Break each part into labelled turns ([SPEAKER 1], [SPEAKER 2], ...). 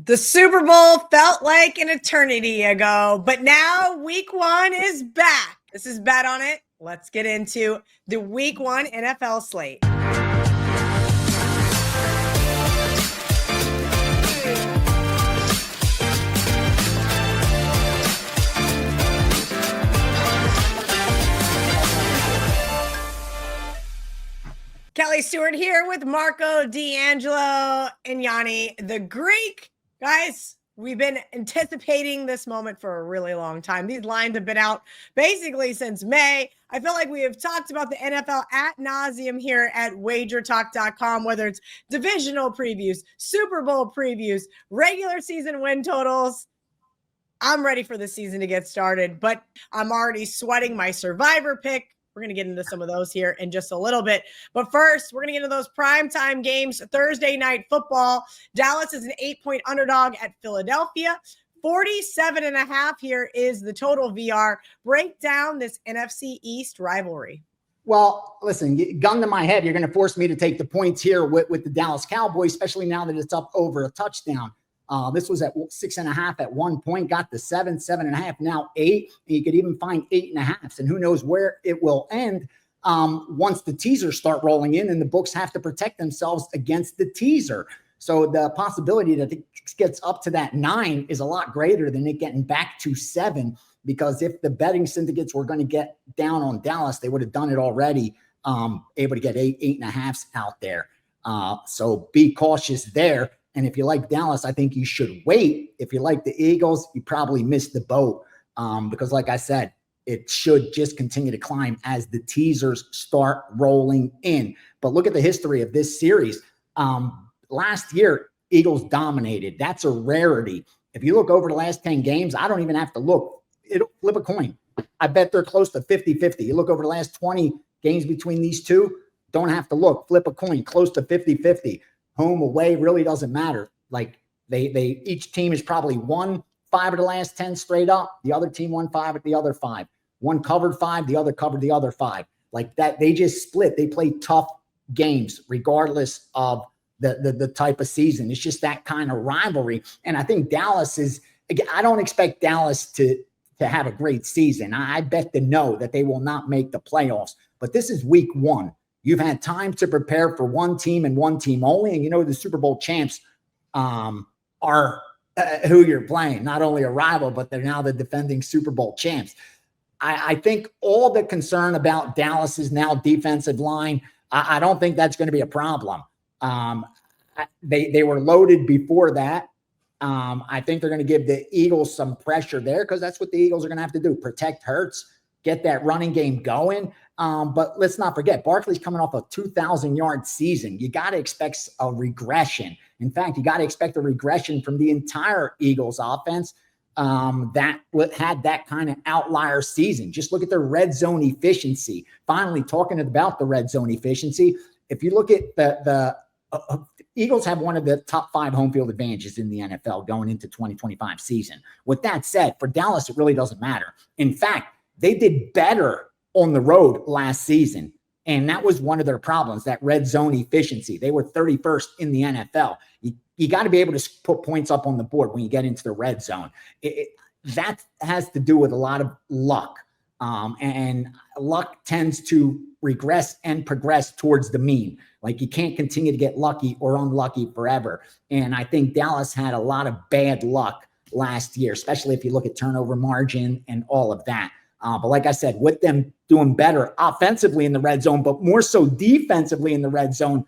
[SPEAKER 1] The Super Bowl felt like an eternity ago, but now week one is back. This is Bet on It. Let's get into the week one NFL slate. Kelly Stewart here with Barko, D'Angelo, and Gianni, the Greek. Guys, we've been anticipating this moment for a really long time. These lines have been out basically since May. I feel like we have talked about the NFL ad nauseum here at wagertalk.com, whether it's divisional previews, Super Bowl previews, regular season win totals. I'm ready for the season to get started, but I'm already sweating my survivor pick. We're going to get into some of those here in just a little bit. But first, we're going to get into those primetime games. Thursday night football. Dallas is an 8-point underdog at Philadelphia. 47.5 here is the total VR. Break down this NFC East rivalry.
[SPEAKER 2] Well, listen, gun to my head, you're going to force me to take the points here with the Dallas Cowboys, especially now that it's up over a touchdown. This was at 6.5 at one point, got to 7, 7.5, now 8. And you could even find 8.5. And who knows where it will end once the teasers start rolling in and the books have to protect themselves against the teaser. So the possibility that it gets up to that 9 is a lot greater than it getting back to 7, because if the betting syndicates were going to get down on Dallas, they would have done it already, able to get 8.5 out there. So be cautious there. And if you like Dallas, I think you should wait. If you like the Eagles, you probably missed the boat because, like I said, it should just continue to climb as the teasers start rolling in. But look at the history of this series. Last year, Eagles dominated. That's a rarity. If you look over the last 10 games, I don't even have to look. It'll flip a coin. I bet they're close to 50-50. You look over the last 20 games between these two, don't have to look. Flip a coin, close to 50-50. Home, away, really doesn't matter. Like they each team has probably won 5 of the last 10 straight up. The other team won 5 of the other 5. One covered 5, the other covered the other 5. Like that, they just split. They play tough games regardless of the type of season. It's just that kind of rivalry. And I think Dallas is, again, I don't expect Dallas to have a great season. I bet to know that they will not make the playoffs. But this is week one. You've had time to prepare for one team and one team only. And you know the Super Bowl champs are who you're playing. Not only a rival, but they're now the defending Super Bowl champs. I think all the concern about Dallas's now defensive line, I don't think that's going to be a problem. They were loaded before that. I think they're going to give the Eagles some pressure there because that's what the Eagles are going to have to do. Protect Hurts, get that running game going. But let's not forget, Barkley's coming off a 2,000-yard season. You got to expect a regression. In fact, you got to expect a regression from the entire Eagles offense that had that kind of outlier season. Just look at their red zone efficiency. Finally, talking about the red zone efficiency, if you look at the Eagles have one of the top 5 home field advantages in the NFL going into 2025 season. With that said, for Dallas, it really doesn't matter. In fact, they did better on the road last season. And that was one of their problems, that red zone efficiency. They were 31st in the NFL. You got to be able to put points up on the board when you get into the red zone. That has to do with a lot of luck. And luck tends to regress and progress towards the mean. Like you can't continue to get lucky or unlucky forever. And I think Dallas had a lot of bad luck last year, especially if you look at turnover margin and all of that. But like I said, with them doing better offensively in the red zone, but more so defensively in the red zone,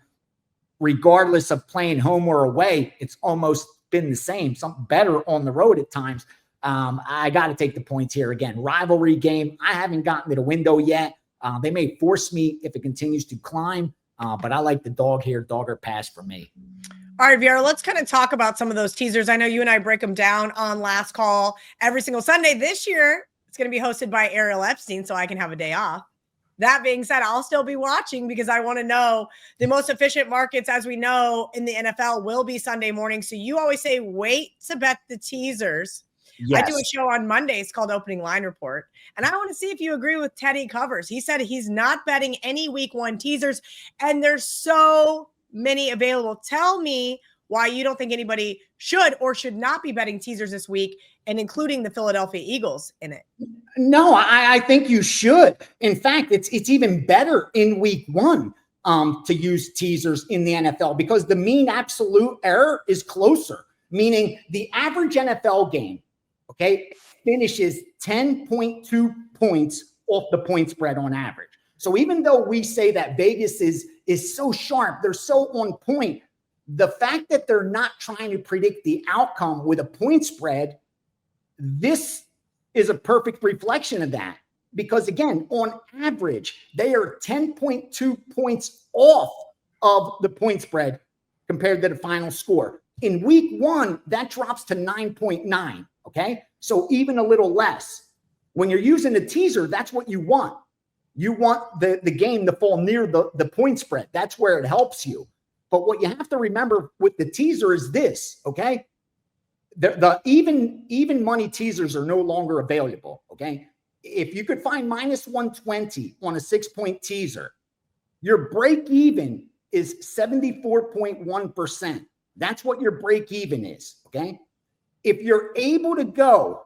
[SPEAKER 2] regardless of playing home or away, it's almost been the same. Something better on the road at times. I got to take the points here again. Rivalry game. I haven't gotten to the window yet. They may force me if it continues to climb, but I like the dog here. Dog or pass for me.
[SPEAKER 1] All right, Vera, let's kind of talk about some of those teasers. I know you and I break them down on Last Call every single Sunday. This year, it's going to be hosted by Ariel Epstein, so I can have a day off. That being said, I'll still be watching because I want to know the most efficient markets, as we know, in the NFL will be Sunday morning. So you always say, wait to bet the teasers. Yes. I do a show on Mondays called Opening Line Report. And I want to see if you agree with Teddy Covers. He said he's not betting any week one teasers. And there's so many available. Tell me why you don't think anybody should or should not be betting teasers this week and including the Philadelphia Eagles in it.
[SPEAKER 2] No, I think you should. In fact, it's even better in week 1 to use teasers in the NFL because the mean absolute error is closer, meaning the average NFL game, okay, finishes 10.2 points off the point spread on average. So even though we say that Vegas is so sharp, they're so on point, the fact that they're not trying to predict the outcome with a point spread, this is a perfect reflection of that. Because again, on average, they are 10.2 points off of the point spread compared to the final score. In week 1, that drops to 9.9, okay? So even a little less. When you're using a teaser, that's what you want. You want the game to fall near the point spread. That's where it helps you. But what you have to remember with the teaser is this, okay? The even money teasers are no longer available, okay? If you could find minus 120 on a 6-point teaser, your break even is 74.1%. That's what your break even is, okay? If you're able to go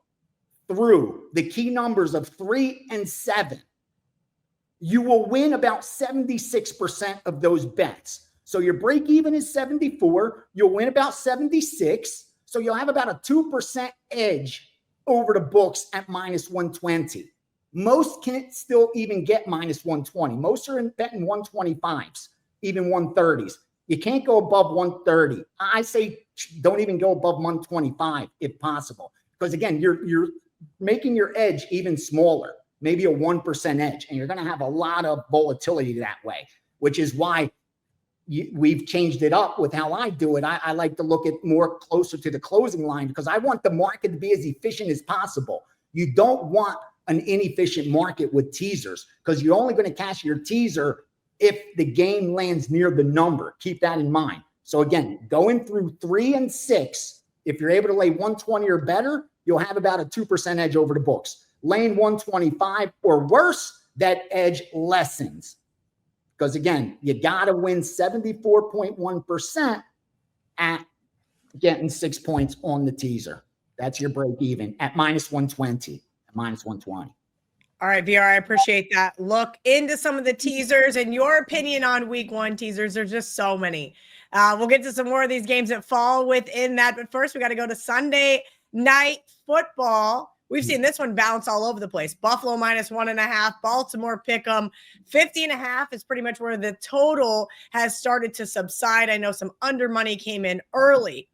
[SPEAKER 2] through the key numbers of 3 and 7, you will win about 76% of those bets. So your break even is 74. You'll win about 76. So you'll have about a 2% edge over the books at minus 120. Most can't still even get minus 120. Most are betting 125s, even 130s. You can't go above 130. I say don't even go above 125 if possible. Because again, you're making your edge even smaller, maybe a 1% edge, and you're going to have a lot of volatility that way, which is why we've changed it up with how I do it. I like to look at more closer to the closing line because I want the market to be as efficient as possible. You don't want an inefficient market with teasers because you're only going to cash your teaser if the game lands near the number. Keep that in mind. So again, going through 3 and 6, if you're able to lay 120 or better, you'll have about a 2% edge over the books. Laying 125 or worse, that edge lessens. Because again, you got to win 74.1% at getting 6 points on the teaser. That's your break even at minus 120, at minus 120.
[SPEAKER 1] All right, VR, I appreciate that. Look into some of the teasers and your opinion on week 1 teasers. There's just so many. We'll get to some more of these games that fall within that. But first, we got to go to Sunday Night Football. We've seen this one bounce all over the place. Buffalo minus 1.5, Baltimore pick 'em. 50.5 is pretty much where the total has started to subside. I know some under money came in early.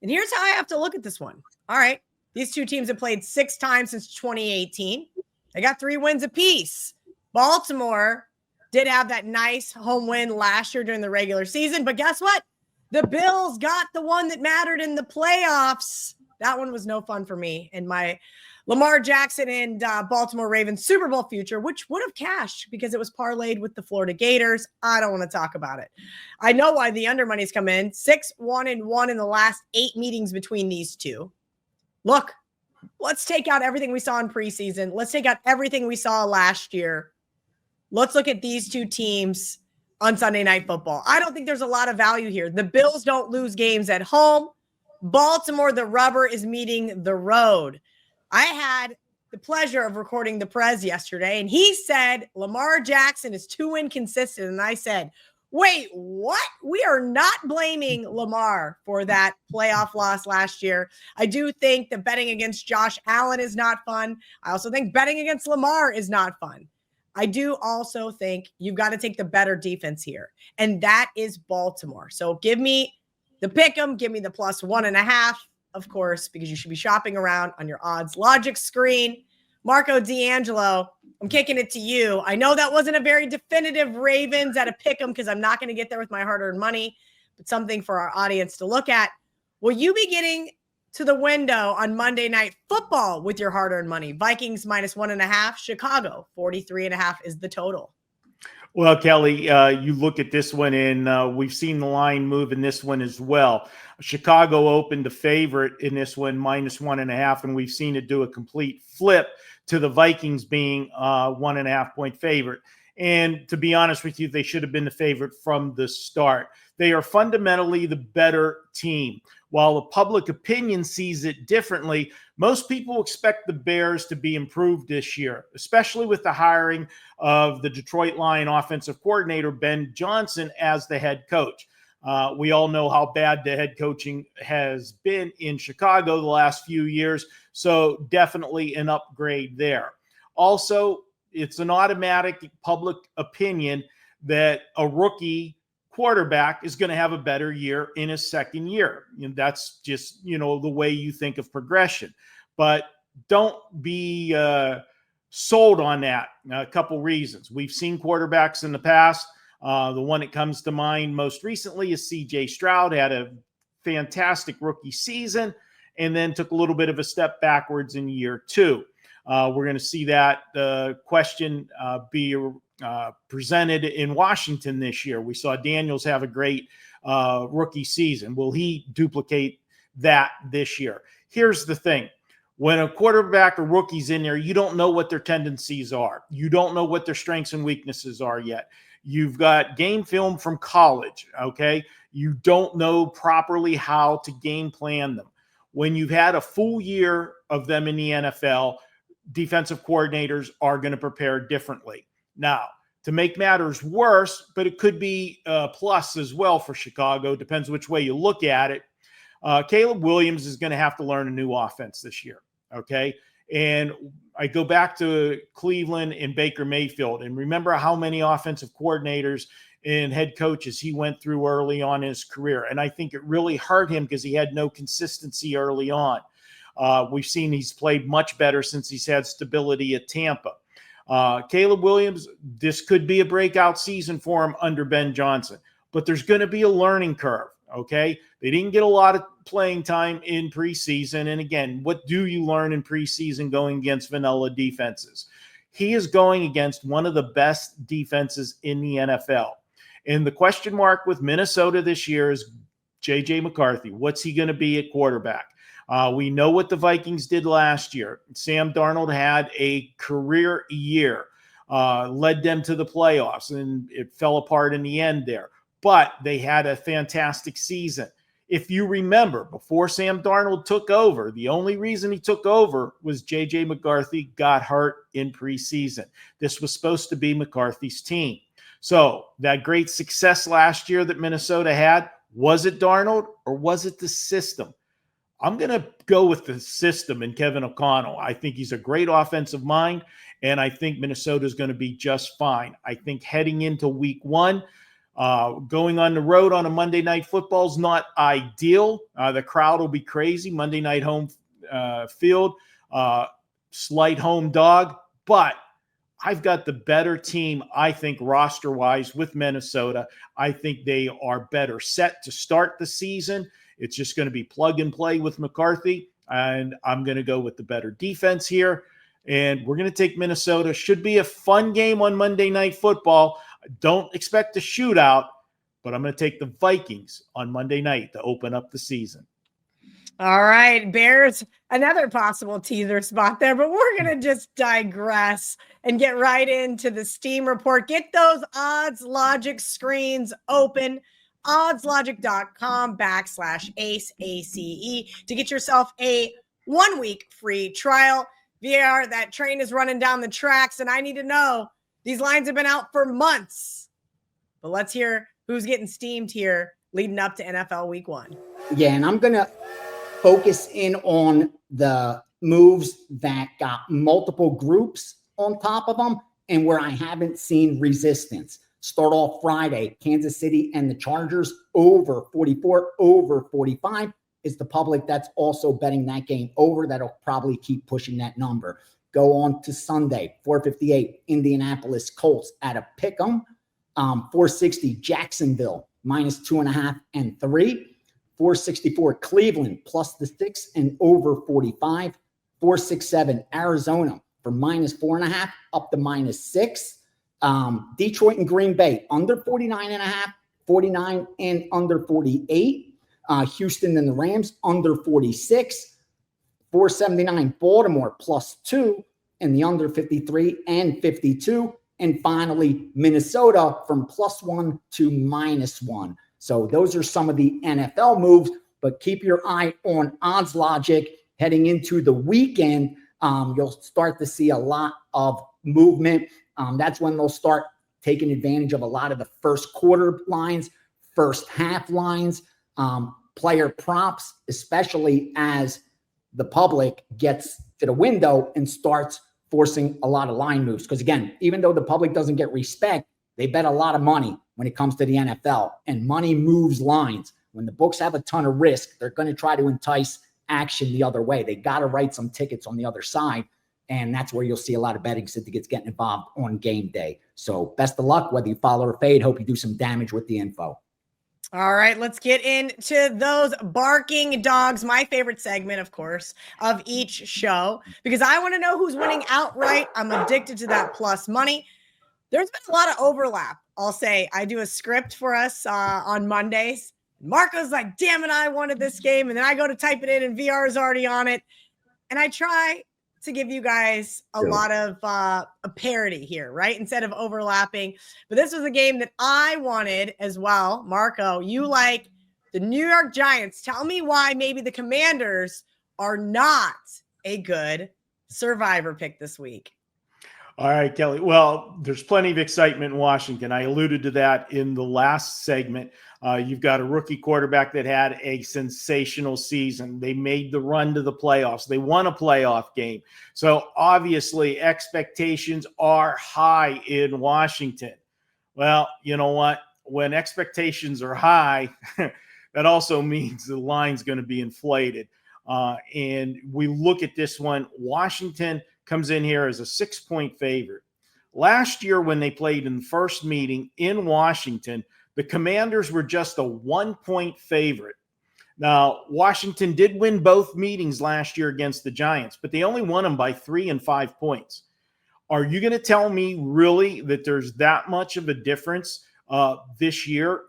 [SPEAKER 1] And here's how I have to look at this one. All right, these two teams have played 6 times since 2018. They got 3 wins apiece. Baltimore did have that nice home win last year during the regular season, but guess what? The Bills got the one that mattered in the playoffs. That one was no fun for me and my Lamar Jackson and Baltimore Ravens Super Bowl future, which would have cashed because it was parlayed with the Florida Gators. I don't want to talk about it. I know why the under money's come in. 6-1-1 in the last 8 meetings between these two. Look, let's take out everything we saw in preseason. Let's take out everything we saw last year. Let's look at these two teams on Sunday Night Football. I don't think there's a lot of value here. The Bills don't lose games at home. Baltimore, the rubber is meeting the road. I had the pleasure of recording the Prez yesterday, and he said Lamar Jackson is too inconsistent. And I said, wait, what? We are not blaming Lamar for that playoff loss last year. I do think that betting against Josh Allen is not fun. I also think betting against Lamar is not fun. I do also think you've got to take the better defense here, and that is Baltimore. So give me the pick 'em, give me the plus 1.5, of course, because you should be shopping around on your odds logic screen. Marco D'Angelo, I'm kicking it to you. I know that wasn't a very definitive Ravens at a pick 'em because I'm not going to get there with my hard-earned money, but something for our audience to look at. Will you be getting to the window on Monday Night Football with your hard-earned money? Vikings minus 1.5, Chicago 43.5 is the total.
[SPEAKER 3] Well, Kelly, you look at this one, and we've seen the line move in this one as well. Chicago opened a favorite in this one, minus 1.5, and we've seen it do a complete flip to the Vikings being 1.5 point favorite. And to be honest with you, they should have been the favorite from the start. They are fundamentally the better team. While the public opinion sees it differently, most people expect the Bears to be improved this year, especially with the hiring of the Detroit Lion offensive coordinator, Ben Johnson, as the head coach. We all know how bad the head coaching has been in Chicago the last few years, so definitely an upgrade there. Also, it's an automatic public opinion that a rookie quarterback is going to have a better year in his second year. And that's just, the way you think of progression. But don't be sold on that. A couple reasons. We've seen quarterbacks in the past. The one that comes to mind most recently is C.J. Stroud. Had a fantastic rookie season and then took a little bit of a step backwards in year two. We're going to see that question be presented in Washington this year. We saw Daniels have a great rookie season. Will he duplicate that this year? Here's the thing. When a quarterback or rookie's in there, you don't know what their tendencies are. You don't know what their strengths and weaknesses are yet. You've got game film from college, okay? You don't know properly how to game plan them. When you've had a full year of them in the NFL, defensive coordinators are going to prepare differently. Now, to make matters worse, but it could be a plus as well for Chicago, depends which way you look at it. Caleb Williams is going to have to learn a new offense this year, okay? And I go back to Cleveland and Baker Mayfield, and remember how many offensive coordinators and head coaches he went through early on in his career. And I think it really hurt him because he had no consistency early on. We've seen he's played much better since he's had stability at Tampa. Caleb Williams, this could be a breakout season for him under Ben Johnson, but there's going to be a learning curve, okay? They didn't get a lot of playing time in preseason. And again, what do you learn in preseason going against vanilla defenses? He is going against one of the best defenses in the NFL. And the question mark with Minnesota this year is J.J. McCarthy. What's he going to be at quarterback? We know what the Vikings did last year. Sam Darnold had a career year, led them to the playoffs, and it fell apart in the end there. But they had a fantastic season. If you remember, before Sam Darnold took over, the only reason he took over was J.J. McCarthy got hurt in preseason. This was supposed to be McCarthy's team. So that great success last year that Minnesota had, was it Darnold or was it the system? I'm going to go with the system and Kevin O'Connell. I think he's a great offensive mind, and I think Minnesota is going to be just fine. I think heading into week one, going on the road on a Monday Night Football is not ideal. The crowd will be crazy. Monday night home field, slight home dog, but I've got the better team, I think, roster-wise with Minnesota. I think they are better set to start the season. It's just going to be plug and play with McCarthy, and I'm going to go with the better defense here. And we're going to take Minnesota. Should be a fun game on Monday Night Football. Don't expect a shootout, but I'm going to take the Vikings on Monday night to open up the season.
[SPEAKER 1] All right, Bears, another possible teaser spot there, but we're going to just digress and get right into the Steam report. Get those odds logic screens open. oddslogic.com/ace, ACE, to get yourself a 1-week free trial. VR, that train is running down the tracks, and I need to know, these lines have been out for months. But let's hear who's getting steamed here leading up to NFL Week 1.
[SPEAKER 2] Yeah, and I'm going to focus in on the moves that got multiple groups on top of them and where I haven't seen resistance. Start off Friday, Kansas City and the Chargers over 44, over 45 is the public that's also betting that game over. That'll probably keep pushing that number. Go on to Sunday, 458, Indianapolis Colts at a pick'em. 460, Jacksonville, -2.5 and 3. 464, Cleveland, +6 and over 45. 467, Arizona for -4.5 up to -6. Detroit and Green Bay under 49.5, 49 and under 48. Houston and the Rams under 46. 479, Baltimore +2 and the under 53 and 52. And finally, Minnesota from +1 to -1. So those are some of the NFL moves, but keep your eye on Odds Logic heading into the weekend. You'll start to see a lot of movement. That's when they'll start taking advantage of a lot of the first quarter lines, first half lines, player props, especially as the public gets to the window and starts forcing a lot of line moves. Because again, even though the public doesn't get respect, they bet a lot of money when it comes to the NFL, and money moves lines. When the books have a ton of risk, they're going to try to entice action the other way. They got to write some tickets on the other side. And that's where you'll see a lot of betting syndicate getting involved on game day. So best of luck, whether you follow or fade. Hope you do some damage with the info.
[SPEAKER 1] All right, let's get into those barking dogs. My favorite segment, of course, of each show, because I want to know who's winning outright. I'm addicted to that plus money. There's been a lot of overlap. I'll say I do a script for us on Mondays. Marco's like, damn it, I wanted this game. And then I go to type it in and VR is already on it. And I try to give you guys a lot of a parity here, right? Instead of overlapping. But this was a game that I wanted as well. Marco, you like the New York Giants. Tell me why maybe the Commanders are not a good survivor pick this week.
[SPEAKER 3] All right, Kelly. Well, there's plenty of excitement in Washington. I alluded to that in the last segment. You've got a rookie quarterback that had a sensational season. They made the run to the playoffs. They won a playoff game. So obviously expectations are high in Washington. Well, you know what? When expectations are high, that also means the line's going to be inflated. And we look at this one. Washington comes in here as a 6-point favorite. Last year, when they played in the first meeting in Washington, the Commanders were just a 1-point favorite. Now, Washington did win both meetings last year against the Giants, but they only won them by 3 and 5 points. Are you going to tell me really that there's that much of a difference this year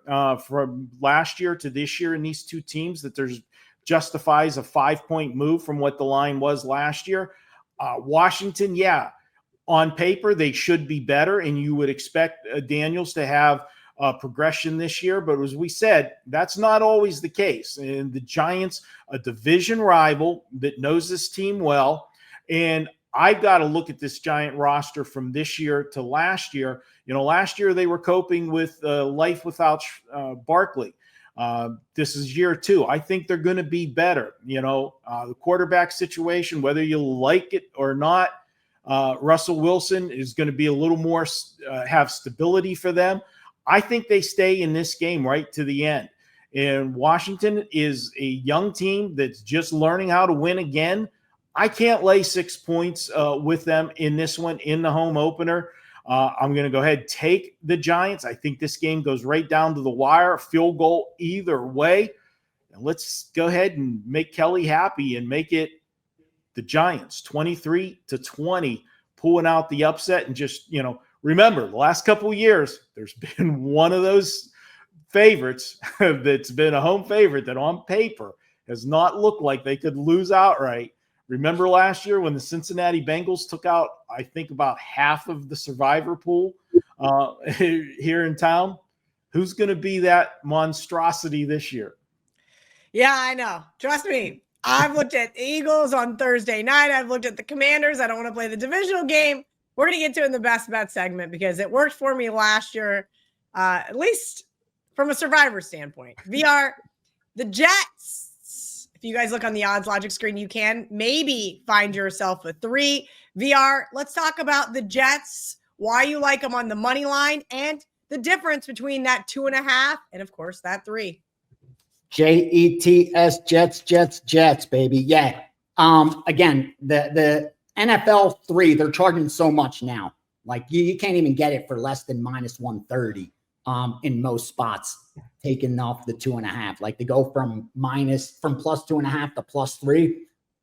[SPEAKER 3] from last year to this year in these two teams, that there's justifies a 5-point move from what the line was last year? Washington, yeah, on paper, they should be better, and you would expect Daniels to have progression this year. But as we said, that's not always the case. And the Giants, a division rival that knows this team well, and I've got to look at this Giant roster from this year to last year. You know, last year they were coping with life without Barkley. This is year 2. I think they're going to be better. You know, the quarterback situation, whether you like it or not, Russell Wilson is going to be a little more have stability for them. I think they stay in this game right to the end. And Washington is a young team that's just learning how to win again. I can't lay 6 points with them in this one in the home opener. I'm going to go ahead and take the Giants. I think this game goes right down to the wire, field goal either way. And let's go ahead and make Kelly happy and make it the Giants 23-20, pulling out the upset. And just, you know, remember the last couple of years, there's been one of those favorites that's been a home favorite that on paper has not looked like they could lose outright. Remember last year when the Cincinnati Bengals took out, I think, about half of the survivor pool here in town? Who's going to be that monstrosity this year?
[SPEAKER 1] Yeah, I know. Trust me. I've looked at the Eagles on Thursday night. I've looked at the Commanders. I don't want to play the divisional game. We're going to get to it in the best bet segment because it worked for me last year, at least from a survivor standpoint. VR, the Jets. If you guys look on the odds logic screen, you can maybe find yourself a 3. VR, let's talk about the Jets, why you like them on the money line, and the difference between that 2.5 and, of course, that 3.
[SPEAKER 2] Jets, Jets, baby. Yeah. Again, the NFL 3, they're charging so much now. Like you can't even get it for less than -130 in most spots, taking off the 2.5. Like they go from +2.5 to +3.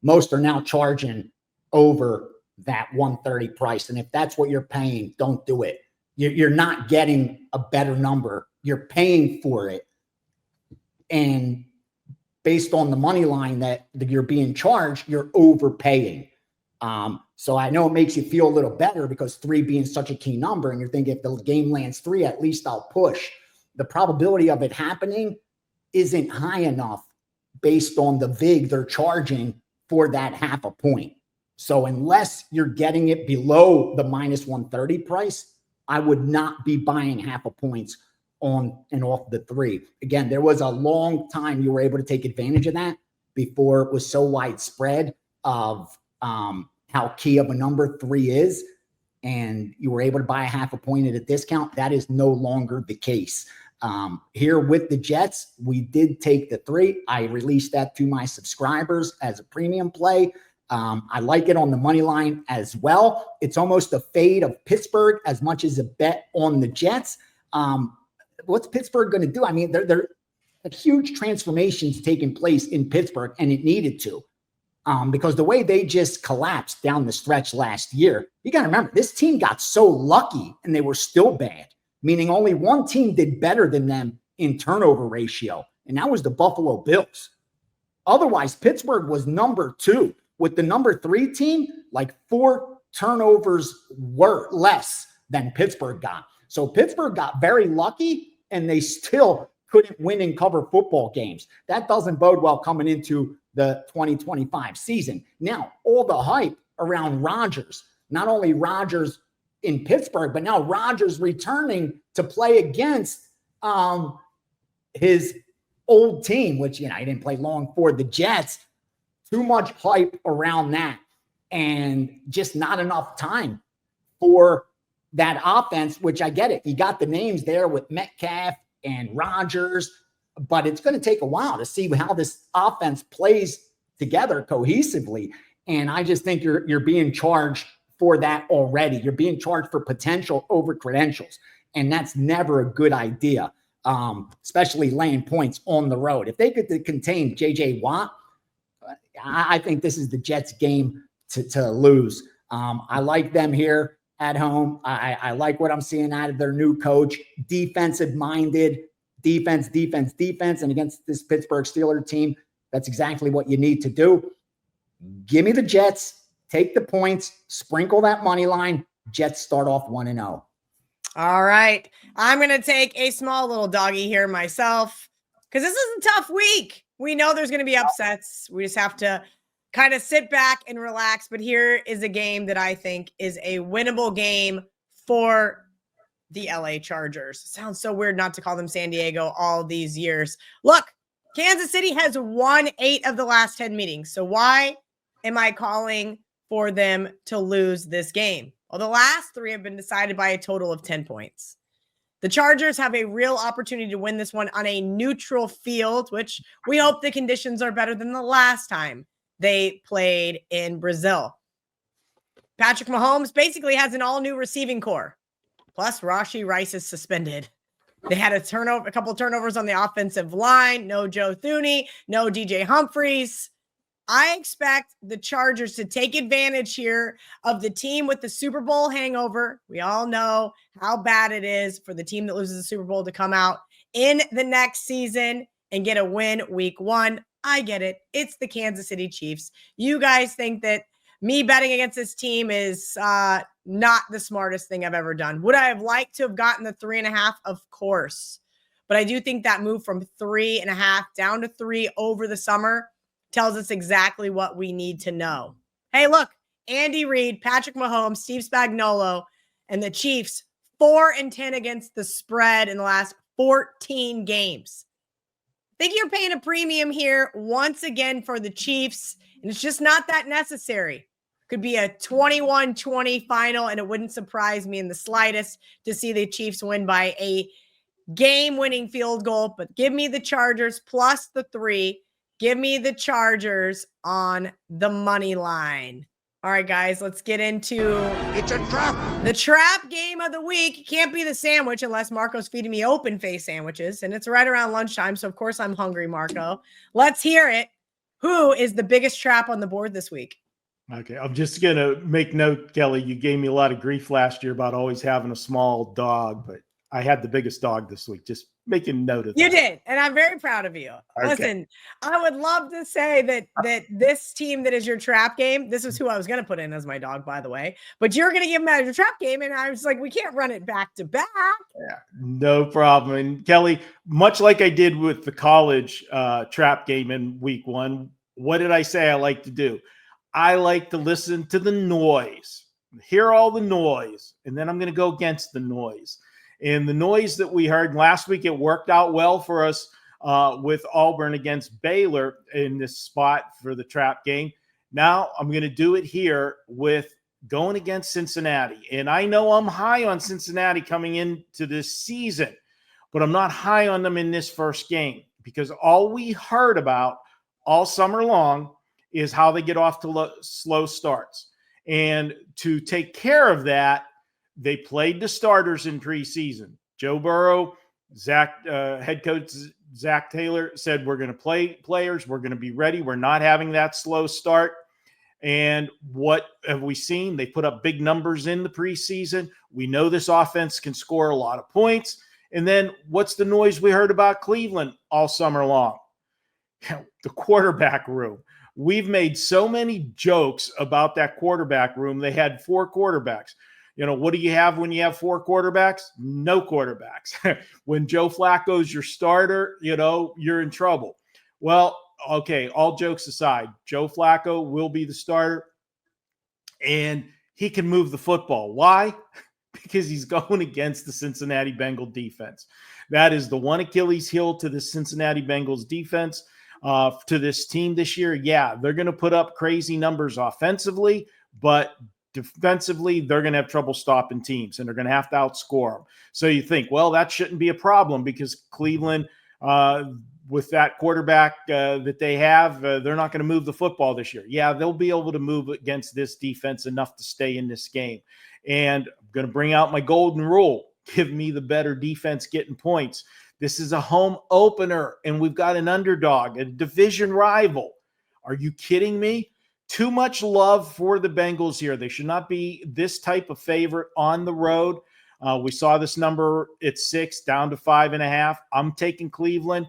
[SPEAKER 2] Most are now charging over that 130 price. And if that's what you're paying, don't do it. You're not getting a better number. You're paying for it. And based on the money line that you're being charged, you're overpaying. So I know it makes you feel a little better because 3 being such a key number, and you're thinking if the game lands 3, at least I'll push. The probability of it happening isn't high enough based on the VIG they're charging for that half a point. So unless you're getting it below the minus 130 price, I would not be buying half a points on and off the 3. Again, there was a long time you were able to take advantage of that before it was so widespread of how key of a number 3 is, and you were able to buy a half a point at a discount. That is no longer the case. Here with the Jets, we did take the 3. I released that to my subscribers as a premium play. I like it on the money line as well. It's almost a fade of Pittsburgh as much as a bet on the Jets. What's Pittsburgh going to do? I mean, they're a huge transformations taking place in Pittsburgh, and it needed to. Because the way they just collapsed down the stretch last year, you got to remember, this team got so lucky and they were still bad, meaning only one team did better than them in turnover ratio, and that was the Buffalo Bills. Otherwise, Pittsburgh was number 2, with the number 3 team, like 4 turnovers were less than Pittsburgh got. So Pittsburgh got very lucky, and they still couldn't win and cover football games. That doesn't bode well coming into the 2025 season. Now, all the hype around Rodgers, not only Rodgers in Pittsburgh, but now Rodgers returning to play against his old team, which, he didn't play long for the Jets. Too much hype around that and just not enough time for that offense, which I get it. You got the names there with Metcalf and Rodgers, but it's going to take a while to see how this offense plays together cohesively. And I just think you're being charged for that already. You're being charged for potential over credentials. And that's never a good idea, especially laying points on the road. If they could contain J.J. Watt, I think this is the Jets' game to lose. I like them here at home. I like what I'm seeing out of their new coach, defensive-minded, defense. And against this Pittsburgh Steelers team, that's exactly what you need to do. Give me the Jets. Take the points. Sprinkle that money line. Jets start off 1-0.
[SPEAKER 1] All right. I'm going to take a small little doggy here myself because this is a tough week. We know there's going to be upsets. We just have to kind of sit back and relax. But here is a game that I think is a winnable game for the LA Chargers. It sounds so weird not to call them San Diego all these years. Look, Kansas City has won 8 of the last 10 meetings. So why am I calling for them to lose this game? Well, the last 3 have been decided by a total of 10 points. The Chargers have a real opportunity to win this one on a neutral field, which we hope the conditions are better than the last time they played in Brazil. Patrick Mahomes basically has an all-new receiving core. Plus, Rashee Rice is suspended. They had a couple of turnovers on the offensive line. No Joe Thuney, no DJ Humphries. I expect the Chargers to take advantage here of the team with the Super Bowl hangover. We all know how bad it is for the team that loses the Super Bowl to come out in the next season and get a win week 1. I get it. It's the Kansas City Chiefs. You guys think that me betting against this team is not the smartest thing I've ever done. Would I have liked to have gotten the 3.5? Of course. But I do think that move from 3.5 down to 3 over the summer tells us exactly what we need to know. Hey, look, Andy Reid, Patrick Mahomes, Steve Spagnuolo, and the Chiefs 4-10 against the spread in the last 14 games. I think you're paying a premium here once again for the Chiefs, and it's just not that necessary. Could be a 21-20 final, and it wouldn't surprise me in the slightest to see the Chiefs win by a game-winning field goal. But give me the Chargers plus the 3. Give me the Chargers on the money line. All right, guys, let's get into
[SPEAKER 4] It's a trap.
[SPEAKER 1] the trap game of the week. It can't be the sandwich unless Marco's feeding me open-face sandwiches, and it's right around lunchtime, so of course I'm hungry, Marco. Let's hear it. Who is the biggest trap on the board this week?
[SPEAKER 3] Okay, I'm just going to make note, Kelly, you gave me a lot of grief last year about always having a small dog, but I had the biggest dog this week. Just making note of that.
[SPEAKER 1] You did, and I'm very proud of you.
[SPEAKER 3] Okay.
[SPEAKER 1] Listen, I would love to say that this team that is your trap game, this is who I was going to put in as my dog, by the way, but you're going to give them as your trap game, and I was like, we can't run it back to back.
[SPEAKER 3] Yeah, no problem. And Kelly, much like I did with the college trap game in week 1, what did I say I like to do? I like to listen to the noise, hear all the noise, and then I'm going to go against the noise. And the noise that we heard last week, it worked out well for us with Auburn against Baylor in this spot for the trap game. Now I'm going to do it here with going against Cincinnati. And I know I'm high on Cincinnati coming into this season, but I'm not high on them in this first game because all we heard about all summer long is how they get off to slow starts. And to take care of that, they played the starters in preseason. Joe Burrow, head coach Zach Taylor said, we're going to play players. We're going to be ready. We're not having that slow start. And what have we seen? They put up big numbers in the preseason. We know this offense can score a lot of points. And then what's the noise we heard about Cleveland all summer long? The quarterback room. We've made so many jokes about that quarterback room. They had 4 quarterbacks. What do you have when you have 4 quarterbacks? No quarterbacks. When Joe Flacco's your starter, you're in trouble. Well, okay, all jokes aside, Joe Flacco will be the starter, and he can move the football. Why? Because he's going against the Cincinnati Bengals defense. That is the one Achilles heel to the Cincinnati Bengals defense, to this team this year. Yeah, they're going to put up crazy numbers offensively, but defensively, they're going to have trouble stopping teams, and they're going to have to outscore them. So you think, well, that shouldn't be a problem because Cleveland, with that quarterback that they have, they're not going to move the football this year. Yeah, they'll be able to move against this defense enough to stay in this game. And I'm going to bring out my golden rule. Give me the better defense getting points. This is a home opener, and we've got an underdog, a division rival. Are you kidding me? Too much love for the Bengals here. They should not be this type of favorite on the road. We saw this number at 6 down to 5.5. I'm taking Cleveland,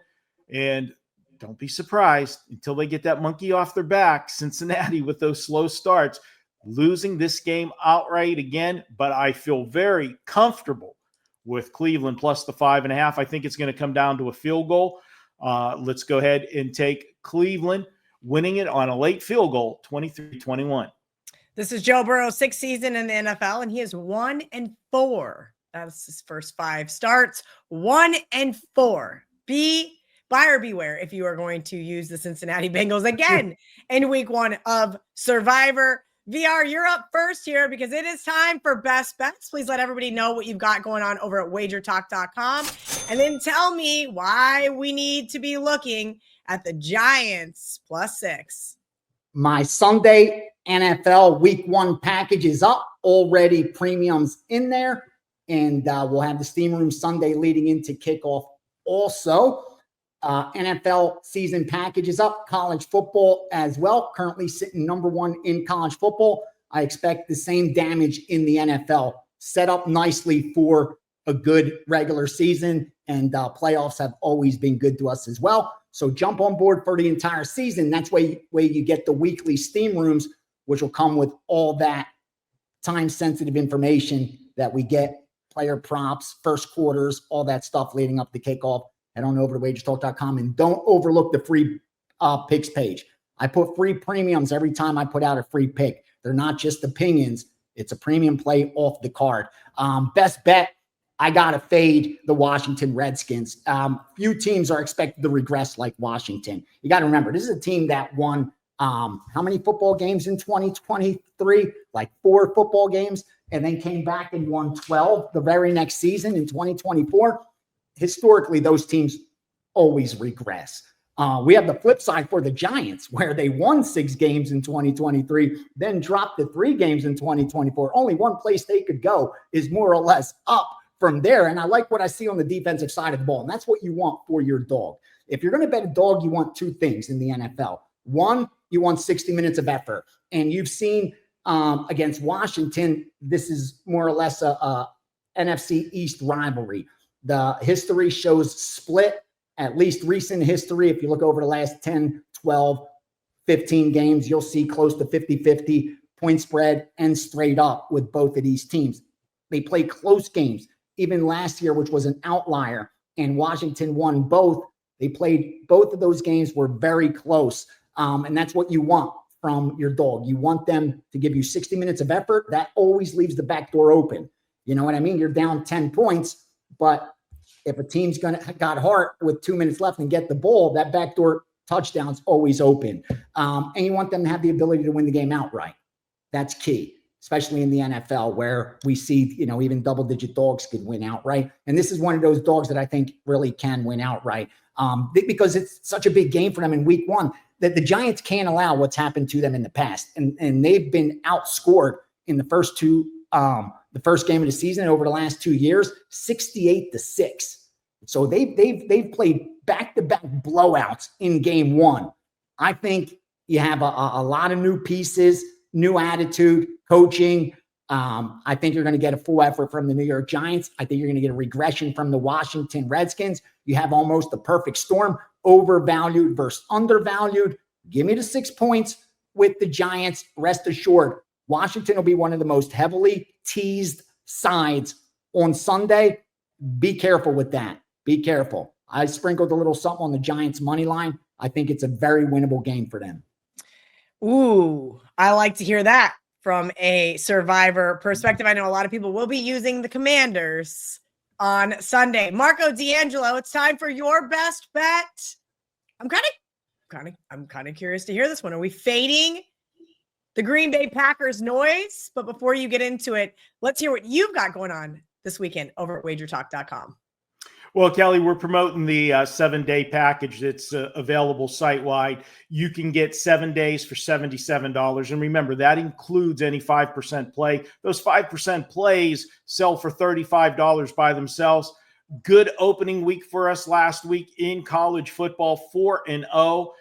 [SPEAKER 3] and don't be surprised until they get that monkey off their back, Cincinnati, with those slow starts, losing this game outright again. But I feel very comfortable with Cleveland plus the 5.5. I think it's going to come down to a field goal. Let's go ahead and take Cleveland, winning it on a late field goal, 23-21.
[SPEAKER 1] This is Joe Burrow's 6th season in the NFL, and he is 1-4. That's his first 5 starts. 1-4. Buyer beware if you are going to use the Cincinnati Bengals again in week 1 of Survivor. VR, you're up first here because it is time for Best Bets. Please let everybody know what you've got going on over at wagertalk.com. And then tell me why we need to be looking at the Giants +6.
[SPEAKER 2] My Sunday NFL week 1 package is up, already premiums in there. And we'll have the Steam Room Sunday leading into kickoff also. NFL season package is up, college football as well. Currently sitting number 1 in college football. I expect the same damage in the NFL. Set up nicely for a good regular season, and playoffs have always been good to us as well. So jump on board for the entire season. That's way you get the weekly Steam Rooms, which will come with all that time-sensitive information that we get, player props, first quarters, all that stuff leading up to kickoff. Head on over to wagertalk.com and don't overlook the free picks page. I put free premiums every time I put out a free pick. They're not just opinions. It's a premium play off the card. Best bet, I got to fade the Washington Redskins. Few teams are expected to regress like Washington. You got to remember, this is a team that won how many football games in 2023? Like 4 football games, and then came back and won 12 the very next season in 2024. Historically, those teams always regress. We have the flip side for the Giants, where they won 6 games in 2023, then dropped to 3 games in 2024. Only one place they could go is more or less up from there. And I like what I see on the defensive side of the ball. And that's what you want for your dog. If you're going to bet a dog, you want 2 things in the NFL. One, you want 60 minutes of effort. And you've seen against Washington, this is more or less a NFC East rivalry. The history shows split, at least recent history. If you look over the last 10, 12, 15 games, you'll see close to 50-50 point spread and straight up with both of these teams. They play close games. Even last year, which was an outlier, and Washington won both. They played both of those games were very close. And that's what you want from your dog. You want them to give you 60 minutes of effort. That always leaves the back door open. You know what I mean? You're down 10 points, but if a team's got heart with 2 minutes left and get the ball, that backdoor touchdown's always open. And you want them to have the ability to win the game outright. That's key, especially in the NFL where we see, even double-digit dogs can win outright. And this is one of those dogs that I think really can win outright because it's such a big game for them in week one that the Giants can't allow what's happened to them in the past. And they've been outscored in the first game of the season over the last 2 years, 68-6. So they've played back-to-back blowouts in game one. I think you have a lot of new pieces, new attitude, coaching. I think you're going to get a full effort from the New York Giants. I think you're going to get a regression from the Washington Redskins. You have almost the perfect storm, overvalued versus undervalued. Give me the 6 points with the Giants. Rest assured, Washington will be one of the most heavily teased sides on Sunday. Be careful with that. Be careful. I sprinkled a little something on the Giants money line. I think it's a very winnable game for them.
[SPEAKER 1] Ooh, I like to hear that from a Survivor perspective. I know a lot of people will be using the Commanders on Sunday. Marco D'Angelo, it's time for your best bet. I'm kind of curious to hear this one. Are we fading the Green Bay Packers noise? But before you get into it, let's hear what you've got going on this weekend over at wagertalk.com.
[SPEAKER 3] Well, Kelly, we're promoting the 7-day package that's available site-wide. You can get 7 days for $77. And remember, that includes any 5% play. Those 5% plays sell for $35 by themselves. Good opening week for us last week in college football, 4-0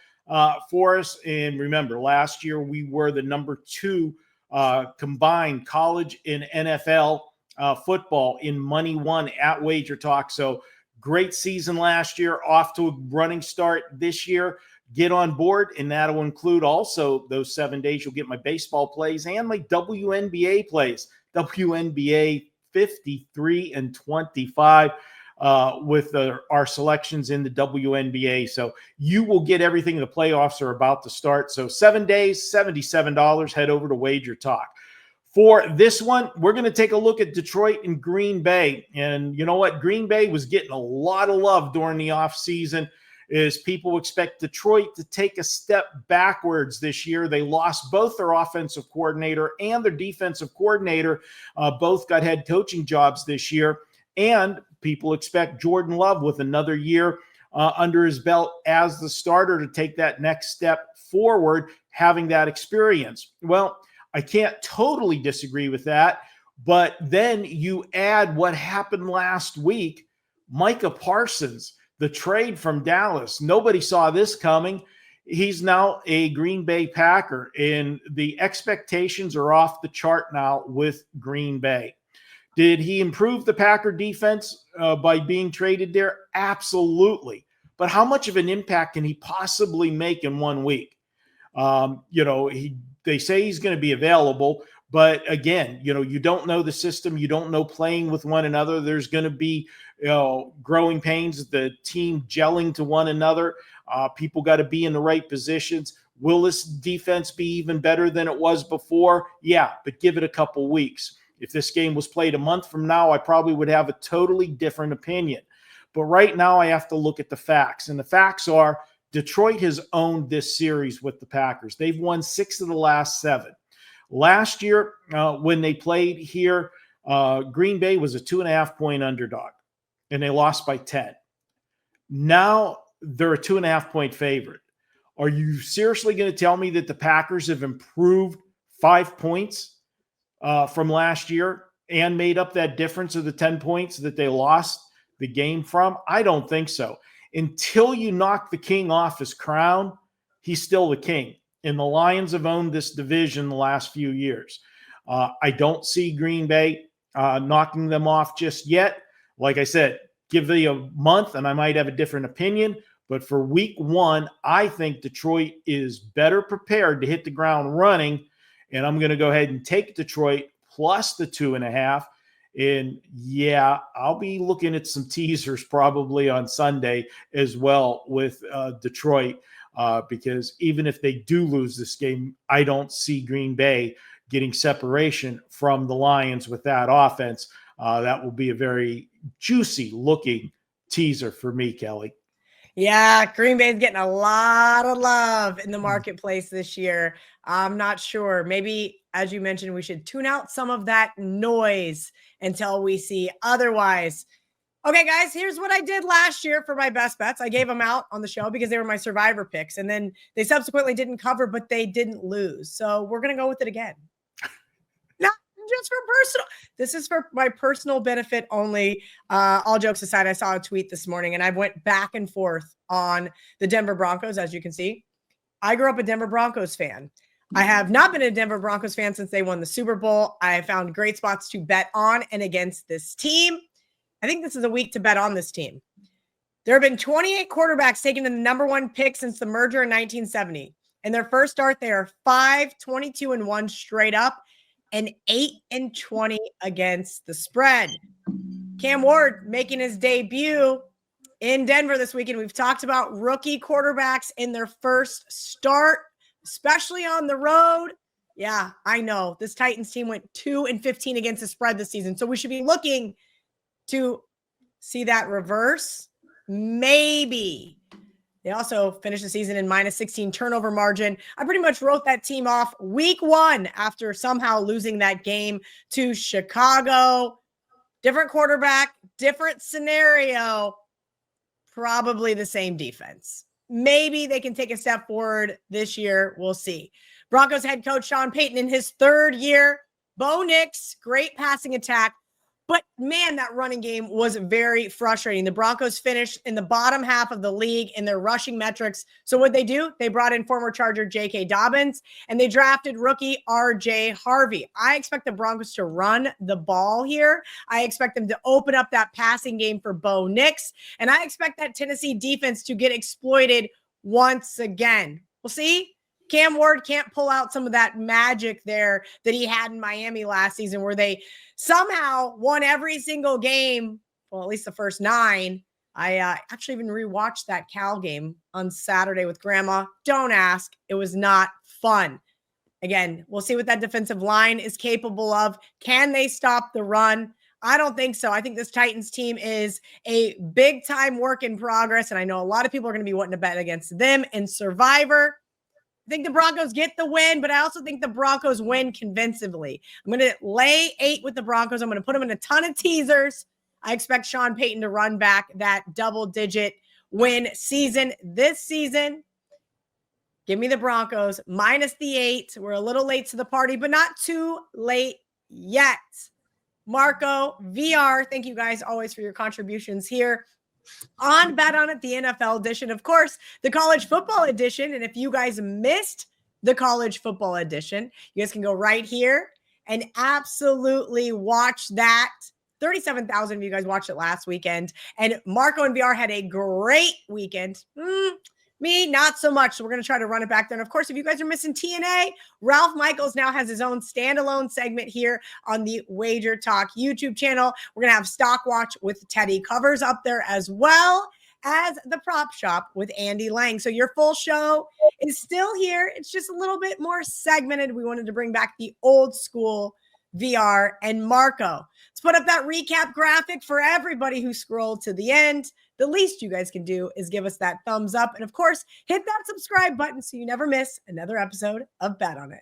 [SPEAKER 3] for us. And remember, last year we were the number 2 combined college and NFL football in money won at Wager Talk. So great season last year, off to a running start this year. Get on board, and that'll include also those 7 days. You'll get my baseball plays and my WNBA plays. WNBA 53-25 with our selections in the WNBA. So you will get everything. The playoffs are about to start. So 7 days, $77. Head over to Wager Talk. For this one, we're going to take a look at Detroit and Green Bay. And you know what? Green Bay was getting a lot of love during the offseason as people expect Detroit to take a step backwards this year. They lost both their offensive coordinator and their defensive coordinator. Both got head coaching jobs this year. And people expect Jordan Love with another year under his belt as the starter to take that next step forward, having that experience. Well, I can't totally disagree with that, but then you add what happened last week. Micah Parsons, the trade from Dallas. Nobody saw this coming. He's now a Green Bay Packer, and the expectations are off the chart now with Green Bay. Did he improve the Packer defense by being traded there? Absolutely. But how much of an impact can he possibly make in 1 week? They say he's going to be available, but again, you don't know the system. You don't know playing with one another. There's going to be, growing pains, the team gelling to one another. People got to be in the right positions. Will this defense be even better than it was before? Yeah, but give it a couple weeks. If this game was played a month from now, I probably would have a totally different opinion. But right now I have to look at the facts, and the facts are Detroit has owned this series with the Packers. They've won 6 of the last 7. Last year, when they played here, Green Bay was a 2.5-point underdog, and they lost by 10. Now they're a 2.5-point favorite. Are you seriously going to tell me that the Packers have improved 5 points from last year and made up that difference of the 10 points that they lost the game from? I don't think so. Until you knock the king off his crown, he's still the king. And the Lions have owned this division the last few years. I don't see Green Bay knocking them off just yet. Like I said, give me a month and I might have a different opinion. But for week 1, I think Detroit is better prepared to hit the ground running. And I'm going to go ahead and take Detroit plus the 2.5. And yeah, I'll be looking at some teasers probably on Sunday as well with Detroit, because even if they do lose this game, I don't see Green Bay getting separation from the Lions with that offense. That will be a very juicy looking teaser for me, Kelly.
[SPEAKER 1] Yeah, Green Bay's getting a lot of love in the marketplace this year. I'm not sure. Maybe, as you mentioned, we should tune out some of that noise until we see otherwise. Okay, guys, here's what I did last year for my best bets. I gave them out on the show because they were my survivor picks, and then they subsequently didn't cover, but they didn't lose. So we're going to go with it again. Not just for personal. This is for my personal benefit only. All jokes aside, I saw a tweet this morning, and I went back and forth on the Denver Broncos, as you can see. I grew up a Denver Broncos fan. I have not been a Denver Broncos fan since they won the Super Bowl. I have found great spots to bet on and against this team. I think this is a week to bet on this team. There have been 28 quarterbacks taken in the number 1 pick since the merger in 1970. In their first start, they are 5-22-1 straight up and 8-20 against the spread. Cam Ward making his debut in Denver this weekend. We've talked about rookie quarterbacks in their first start, especially on the road. Yeah, I know. This Titans team went 2-15 against the spread this season. So we should be looking to see that reverse. Maybe. They also finished the season in -16 turnover margin. I pretty much wrote that team off week 1 after somehow losing that game to Chicago. Different quarterback, different scenario, probably the same defense. Maybe they can take a step forward this year. We'll see. Broncos head coach Sean Payton in his 3rd year. Bo Nix, great passing attack. But man, that running game was very frustrating. The Broncos finished in the bottom half of the league in their rushing metrics. So what they do? They brought in former Charger J.K. Dobbins, and they drafted rookie R.J. Harvey. I expect the Broncos to run the ball here. I expect them to open up that passing game for Bo Nix, and I expect that Tennessee defense to get exploited once again. We'll see. Cam Ward can't pull out some of that magic there that he had in Miami last season, where they somehow won every single game. Well, at least the first 9. I actually even rewatched that Cal game on Saturday with Grandma. Don't ask. It was not fun. Again, we'll see what that defensive line is capable of. Can they stop the run? I don't think so. I think this Titans team is a big-time work in progress, and I know a lot of people are going to be wanting to bet against them in Survivor. I think the Broncos get the win, but I also think the Broncos win convincingly. I'm going to lay 8 with the Broncos. I'm going to put them in a ton of teasers. I expect Sean Payton to run back that double-digit win season this season. Give me the Broncos minus the 8. We're a little late to the party, but not too late yet. Marco, VR, thank you guys always for your contributions here on Bet On It, the NFL edition, of course, the college football edition. And if you guys missed the college football edition, you guys can go right here and absolutely watch that. 37,000 of you guys watched it last weekend. And Marco and VR had a great weekend. Me, not so much. So we're going to try to run it back there. And of course, if you guys are missing TNA, Ralph Michaels now has his own standalone segment here on the Wager Talk YouTube channel. We're going to have Stock Watch with Teddy Covers up there, as well as the Prop Shop with Andy Lang. So your full show is still here. It's just a little bit more segmented. We wanted to bring back the old school VR and Marco. Let's put up that recap graphic for everybody who scrolled to the end. The least you guys can do is give us that thumbs up. And of course, hit that subscribe button so you never miss another episode of Bet On It.